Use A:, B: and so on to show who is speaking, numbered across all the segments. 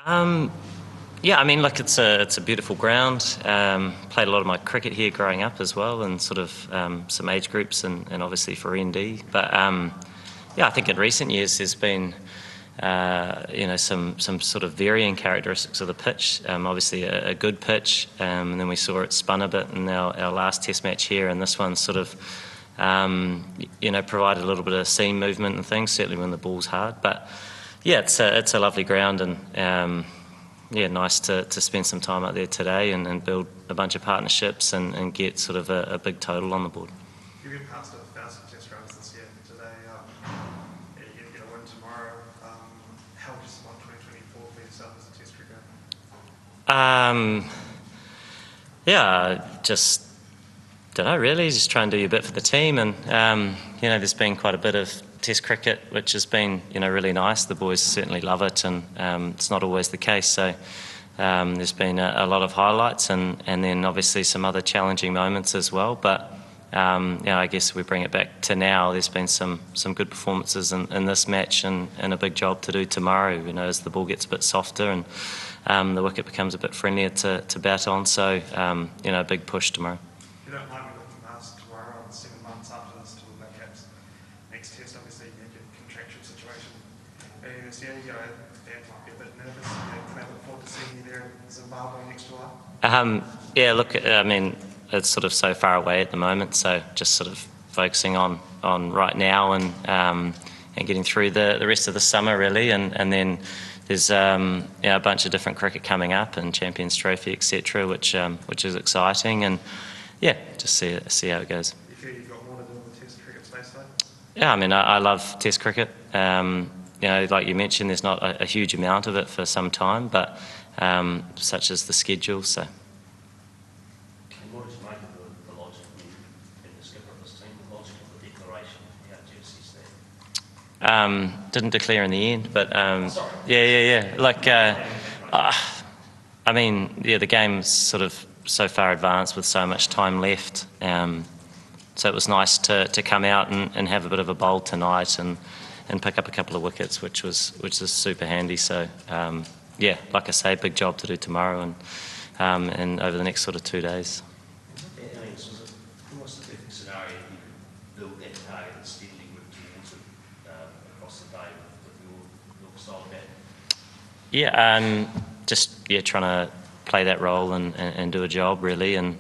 A: Um, yeah, I mean, look, it's a beautiful ground. Played a lot of my cricket here growing up as well, and sort of some age groups, and obviously for ENG. But yeah, I think in recent years there's been some sort of varying characteristics of the pitch. Obviously a good pitch, and then we saw it spun a bit in our last Test match here, and this one sort of provided a little bit of seam movement and things. Certainly when the ball's hard, but yeah, it's a lovely ground, and yeah, nice to spend some time out there today and build a bunch of partnerships and get sort of a big total on the board.
B: You've been past 1,000 Test runs this year. Today, you're going to win tomorrow. How does 2024 for yourself as a Test cricketer?
A: Yeah, just don't know really. Just try and do your bit for the team, and there's been quite a bit of Test cricket, which has been really nice. The boys certainly love it, and it's not always the case. So there's been a lot of highlights, and then obviously some other challenging moments as well. But I guess we bring it back to now. There's been some good performances in this match, and a big job to do tomorrow. As the ball gets a bit softer and the wicket becomes a bit friendlier to bat on. So a big push tomorrow.
B: You don't mind me looking past tomorrow and 7 months after this till perhaps next Test, obviously you get a contractual situation. Fans might be a bit nervous. Can they look forward to seeing you there in Zimbabwe next July?
A: Yeah, look, I mean, it's sort of so far away at the moment, so just sort of focusing on right now and getting through the rest of the summer really, and then there's a bunch of different cricket coming up and Champions Trophy, etc., which is exciting, and yeah, just see how it goes.
B: You feel you've got more to do in the Test cricket space though?
A: Yeah, I mean, I love Test cricket. Like you mentioned, there's not a huge amount of it for some time, but such as the schedule. So.
C: And what did you make of the logic in the skipper of this team, the logic of the declaration, how Jesse's there?
A: Didn't declare in the end, but
C: Sorry.
A: yeah. Like, I mean, yeah, the game's sort of so far advanced with so much time left. So it was nice to come out and have a bit of a bowl tonight and pick up a couple of wickets, which is super handy. So yeah, like I say, big job to do tomorrow and over the next sort of 2 days.
C: What's the perfect scenario if you could build that target and steadily work towards it across the day with your style of bat?
A: Yeah, trying to play that role and do a job really, and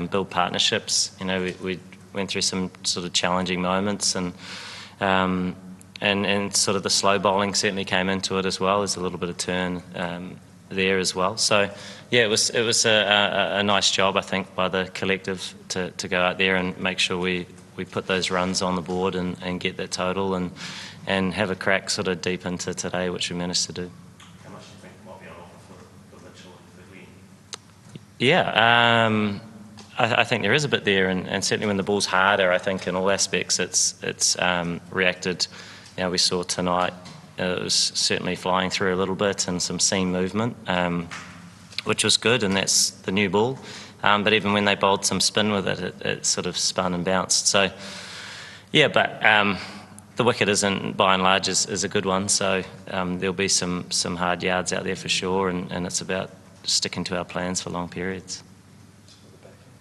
A: build partnerships. We went through some sort of challenging moments, and sort of the slow bowling certainly came into it as well. There's a little bit of turn there as well. So yeah, it was a nice job, I think, by the collective to go out there and make sure we put those runs on the board and get that total and have a crack sort of deep into today, which we managed to do.
C: How much do you think might be on offer for Mitchell and for Glenn?
A: Yeah, I think there is a bit there, and certainly when the ball's harder, I think in all aspects it's reacted. We saw tonight it was certainly flying through a little bit and some seam movement, which was good, and that's the new ball. But even when they bowled some spin with it sort of spun and bounced. So yeah, but the wicket isn't, by and large, is a good one. So there'll be some hard yards out there for sure, and it's about sticking to our plans for long periods.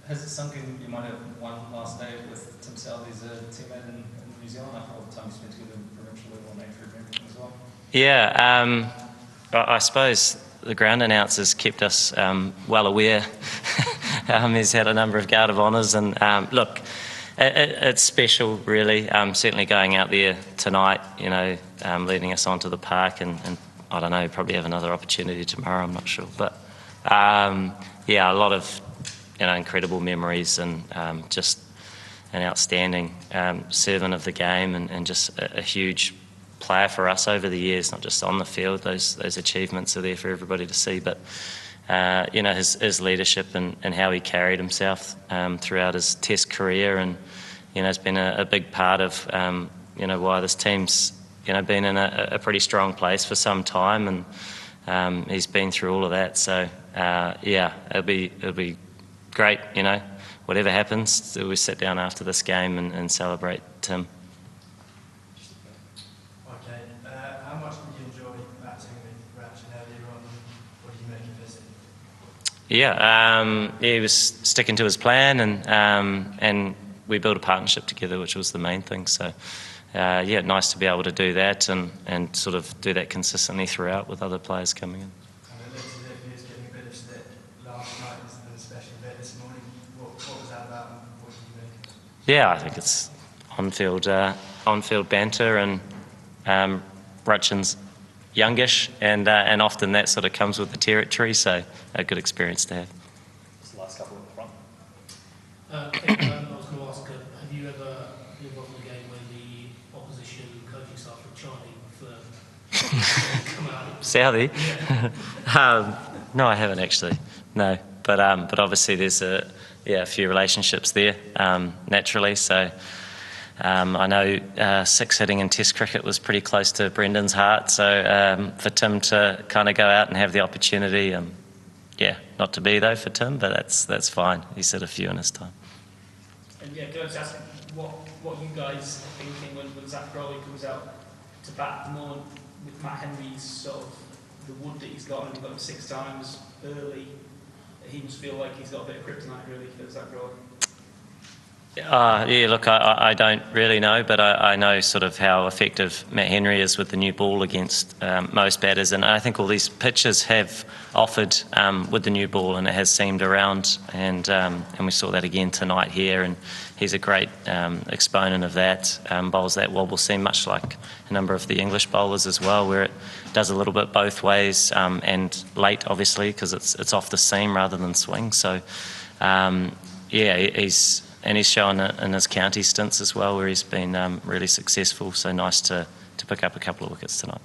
D: Has it sunk in you might have one last day with Tim Southee as a teammate in New Zealand after all the time you spent together in provincial level and nature and everything as well?
A: Yeah, I suppose the ground announcers kept us well aware. He's had a number of Guard of Honours, and look, it's special really. Certainly going out there tonight, leading us onto the park, and I don't know, probably have another opportunity tomorrow, I'm not sure. But yeah, a lot of incredible memories, and just an outstanding servant of the game, and just a huge player for us over the years, not just on the field. Those achievements are there for everybody to see, but his leadership and how he carried himself throughout his Test career, and has been a big part of why this team's been in a pretty strong place for some time, and he's been through all of that. So yeah, it'll be great, whatever happens, we sit down after this game and celebrate Tim.
E: Okay, how much did you enjoy batting with Ratchet earlier on?
A: Yeah, he was sticking to his plan, and we built a partnership together, which was the main thing. So, yeah, nice to be able to do that and sort of do that consistently throughout with other players coming in.
E: And it looks as if he was getting a bit of stick last night, and especially a bit this morning. What was that about, and what do you make?
A: Yeah, I think it's on-field banter, and Rutchin's youngish, and often that sort of comes with the territory, so a good experience to have.
D: Just the last couple at the front.
F: Kane, I was going to ask, have you ever been involved in a game where the opposition coaching staff were chanting for come out?
A: Southee?
F: Yeah.
A: No, I haven't actually. No, but obviously there's a few relationships there naturally. So I know six hitting in Test cricket was pretty close to Brendan's heart. So for Tim to kind of go out and have the opportunity, not to be though for Tim, but that's fine. He's hit a few in his time.
G: And yeah, can I just ask what you guys are thinking when Zach Rowley comes out to bat more with Matt Henry's sort of the wood that he's got, and he's got him 6 times early. He must feel like he's got a bit of kryptonite really for Zach Rowley.
A: Yeah, look, I don't really know, but I know sort of how effective Matt Henry is with the new ball against most batters, and I think all these pitches have offered with the new ball, and it has seemed around, and we saw that again tonight here, and he's a great exponent of that. Bowls that wobble seam, much like a number of the English bowlers as well, where it does a little bit both ways, and late obviously because it's off the seam rather than swing. So he's shown it in his county stints as well, where he's been really successful. So nice to pick up a couple of wickets tonight.